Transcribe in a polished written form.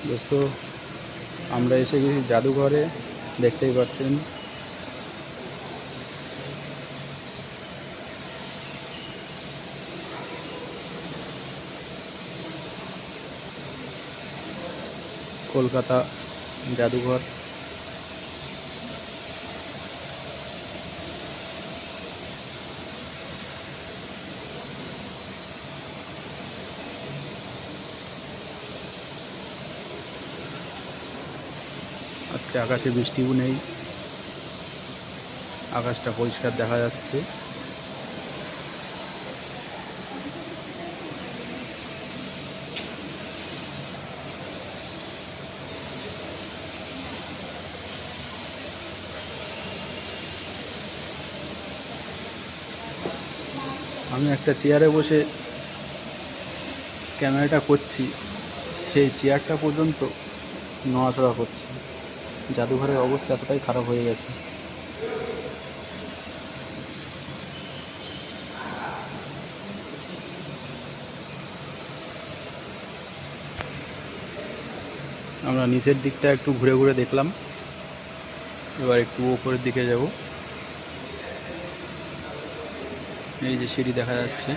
দোস্ত, আমরা এসে গেছি জাদুঘরে। দেখতেই পাচ্ছেন কলকাতা জাদুঘর। আজকে আকাশে বৃষ্টিও নেই, আকাশটা পরিষ্কার দেখা যাচ্ছে। আমি একটা চেয়ারে বসে ক্যামেরাটা করছি, সেই চেয়ারটা পর্যন্ত নড়াচড়া করছে। জাদুঘরের অবস্থা এতটাই খারাপ হয়ে গেছে। আমরা নিচের দিকটা একটু ঘুরে ঘুরে দেখলাম, এবার একটু উপরের দিকে যাব। এই যে সিঁড়ি দেখা যাচ্ছে।